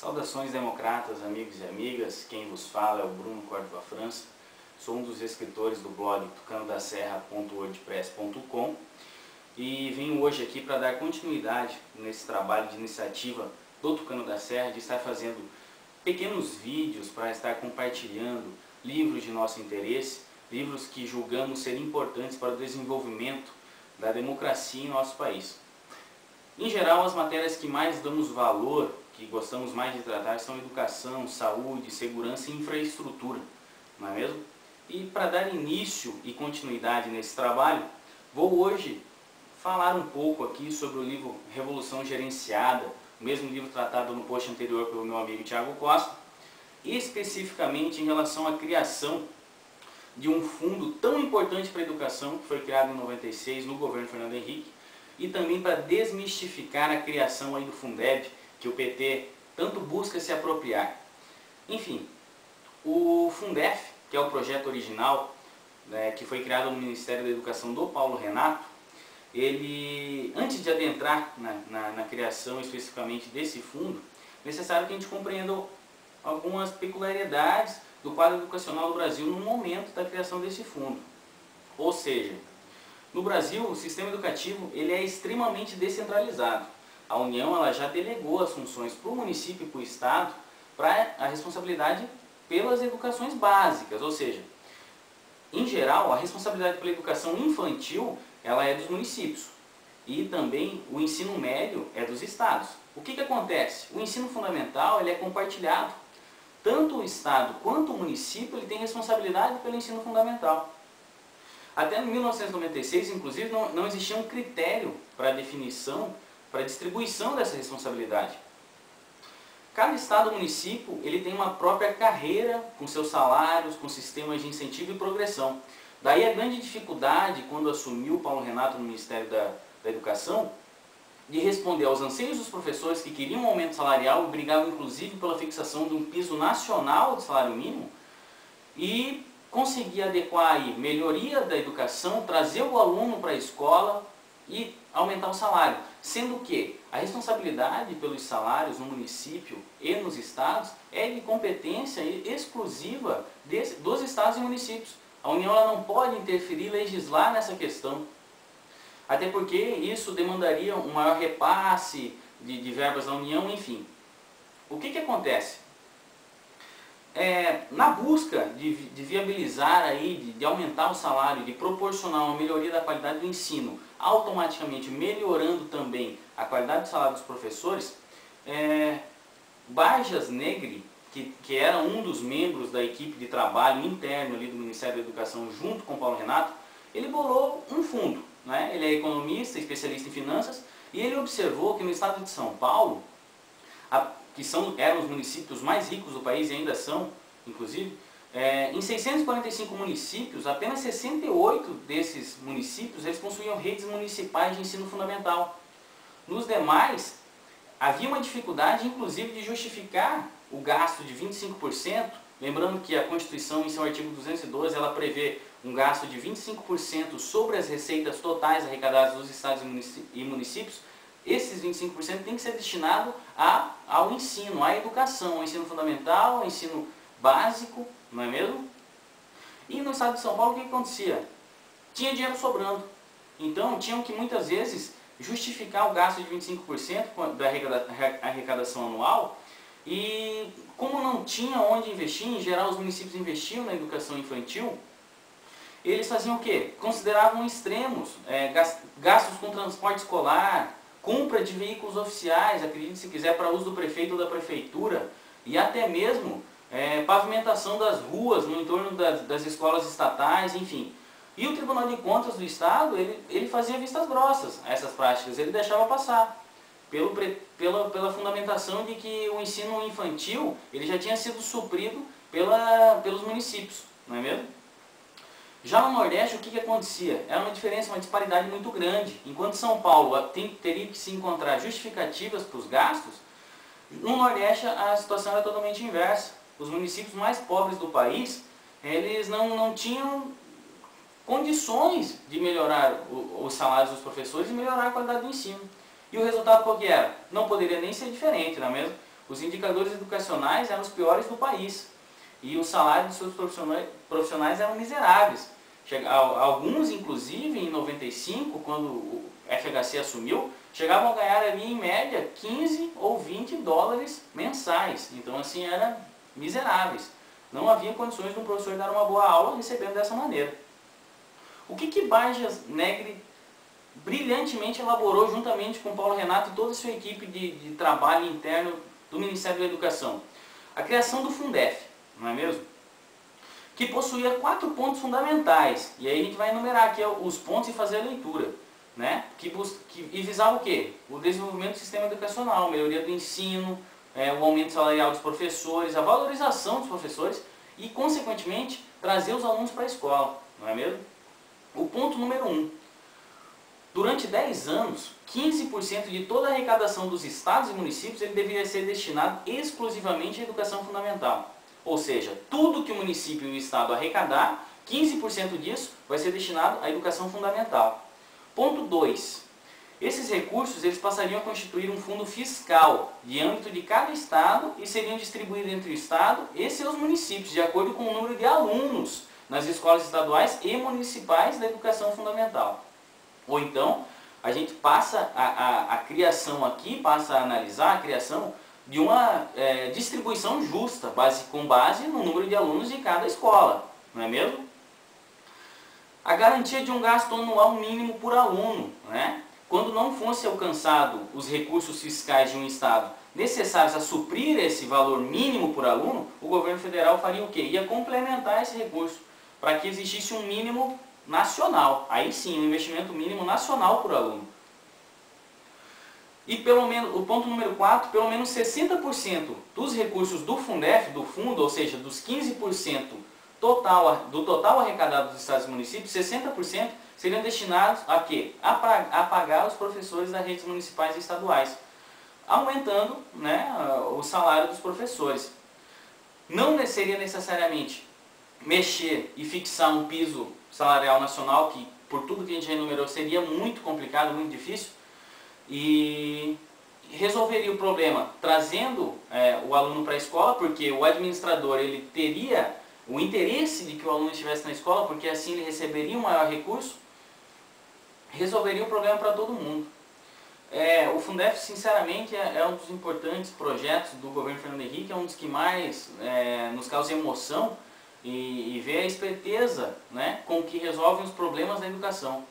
Saudações democratas, amigos e amigas, quem vos fala é o Bruno Córdova França, sou um dos escritores do blog tucanodaserra.wordpress.com e venho hoje aqui para dar continuidade nesse trabalho de iniciativa do Tucano da Serra, de estar fazendo pequenos vídeos para estar compartilhando livros de nosso interesse, livros que julgamos ser importantes para o desenvolvimento da democracia em nosso país. Em geral, as matérias que mais damos valor, que gostamos mais de tratar, são educação, saúde, segurança e infraestrutura, não é mesmo? E para dar início e continuidade nesse trabalho, vou hoje falar um pouco aqui sobre o livro Revolução Gerenciada, o mesmo livro tratado no post anterior pelo meu amigo Thiago Costa, especificamente em relação à criação de um fundo tão importante para a educação, que foi criado em 96 no governo Fernando Henrique, e também para desmistificar a criação aí do Fundeb, que o PT tanto busca se apropriar. Enfim, o Fundef, que é o projeto original, que foi criado no Ministério da Educação do Paulo Renato, ele, antes de adentrar na criação especificamente desse fundo, é necessário que a gente compreenda algumas peculiaridades do quadro educacional do Brasil no momento da criação desse fundo. Ou seja, no Brasil, o sistema educativo ele é extremamente descentralizado. A União ela já delegou as funções para o município e para o Estado para a responsabilidade pelas educações básicas, ou seja, em geral, a responsabilidade pela educação infantil ela é dos municípios e também o ensino médio é dos estados. O que acontece? O ensino fundamental ele é compartilhado. Tanto o Estado quanto o município ele tem responsabilidade pelo ensino fundamental. Até em 1996, inclusive, não existia um critério para a definição, para a distribuição dessa responsabilidade. Cada estado ou município ele tem uma própria carreira, com seus salários, com sistemas de incentivo e progressão. Daí a grande dificuldade, quando assumiu Paulo Renato no Ministério da Educação, de responder aos anseios dos professores que queriam um aumento salarial e brigavam inclusive pela fixação de um piso nacional de salário mínimo, e conseguir adequar aí melhoria da educação, trazer o aluno para a escola e aumentar o salário. Sendo que a responsabilidade pelos salários no município e nos estados é de competência exclusiva dos estados e municípios. A União ela não pode interferir e legislar nessa questão. Até porque isso demandaria um maior repasse de verbas da União, enfim. O que acontece? Na busca de viabilizar, aí, de aumentar o salário, de proporcionar uma melhoria da qualidade do ensino, automaticamente melhorando também a qualidade do salário dos professores, Barjas Negri, que era um dos membros da equipe de trabalho interno ali do Ministério da Educação junto com Paulo Renato, ele bolou um fundo, né? Ele é economista, especialista em finanças, e ele observou que no estado de São Paulo, que eram os municípios mais ricos do país e ainda são, inclusive, em 645 municípios, apenas 68 desses municípios eles possuíam redes municipais de ensino fundamental. Nos demais, havia uma dificuldade, inclusive, de justificar o gasto de 25%, lembrando que a Constituição, em seu artigo 212, ela prevê um gasto de 25% sobre as receitas totais arrecadadas dos estados e municípios. Esses 25% tem que ser destinado ao ensino, à educação, ao ensino fundamental, ao ensino básico, não é mesmo? E no estado de São Paulo o que acontecia? Tinha dinheiro sobrando. Então tinham que muitas vezes justificar o gasto de 25% da arrecadação anual, e como não tinha onde investir, em geral os municípios investiam na educação infantil, eles faziam o quê? Consideravam extremos, gastos com transporte escolar, compra de veículos oficiais, acredite se quiser, para uso do prefeito ou da prefeitura, e até mesmo pavimentação das ruas no entorno das escolas estatais, enfim. E o Tribunal de Contas do Estado, ele fazia vistas grossas a essas práticas, ele deixava passar, pela fundamentação de que o ensino infantil ele já tinha sido suprido pelos municípios, não é mesmo? Já no Nordeste, o que acontecia? Era uma diferença, uma disparidade muito grande. Enquanto São Paulo teria que se encontrar justificativas para os gastos, no Nordeste a situação era totalmente inversa. Os municípios mais pobres do país, eles não tinham condições de melhorar os salários dos professores e melhorar a qualidade do ensino. E o resultado qual que era? Não poderia nem ser diferente, não é mesmo? os indicadores educacionais eram os piores do país. E os salários dos seus profissionais eram miseráveis. Alguns, inclusive, em 95, quando o FHC assumiu, chegavam a ganhar ali, em média, 15 ou 20 dólares mensais. Então, assim, eram miseráveis. Não havia condições de um professor dar uma boa aula recebendo dessa maneira. O que Barjas Negri brilhantemente elaborou juntamente com Paulo Renato e toda a sua equipe de trabalho interno do Ministério da Educação? A criação do Fundef, não é mesmo? Que possuía 4 pontos fundamentais. E aí a gente vai enumerar aqui os pontos e fazer a leitura. Né? E visava o quê? O desenvolvimento do sistema educacional, a melhoria do ensino, o aumento salarial dos professores, a valorização dos professores e, consequentemente, trazer os alunos para a escola, não é mesmo? O ponto número 1. Durante 10 anos, 15% de toda a arrecadação dos estados e municípios ele deveria ser destinado exclusivamente à educação fundamental. Ou seja, tudo que o município e o estado arrecadar, 15% disso vai ser destinado à educação fundamental. Ponto 2. Esses recursos eles passariam a constituir um fundo fiscal de âmbito de cada estado e seriam distribuídos entre o estado e seus municípios, de acordo com o número de alunos nas escolas estaduais e municipais da educação fundamental. Ou então, a gente passa a criação aqui, passa a analisar a criação de uma distribuição justa, com base no número de alunos de cada escola, não é mesmo? A garantia de um gasto anual mínimo por aluno, né? Quando não fosse alcançado os recursos fiscais de um estado necessários a suprir esse valor mínimo por aluno, o governo federal faria o quê? Ia complementar esse recurso, para que existisse um mínimo nacional, aí sim, um investimento mínimo nacional por aluno. E pelo menos, o ponto número 4, pelo menos 60% dos recursos do Fundef, do fundo, ou seja, dos 15% do total arrecadado dos estados e municípios, 60% seriam destinados a quê? A pagar os professores das redes municipais e estaduais, aumentando, né, o salário dos professores. Não seria necessariamente mexer e fixar um piso salarial nacional, que por tudo que a gente já enumerou seria muito complicado, muito difícil, e resolveria o problema trazendo o aluno para a escola, porque o administrador ele teria o interesse de que o aluno estivesse na escola, porque assim ele receberia um maior recurso, resolveria o problema para todo mundo. O Fundef, sinceramente, é um dos importantes projetos do governo Fernando Henrique, é um dos que mais nos causa emoção e ver a esperteza, né, com que resolvem os problemas da educação.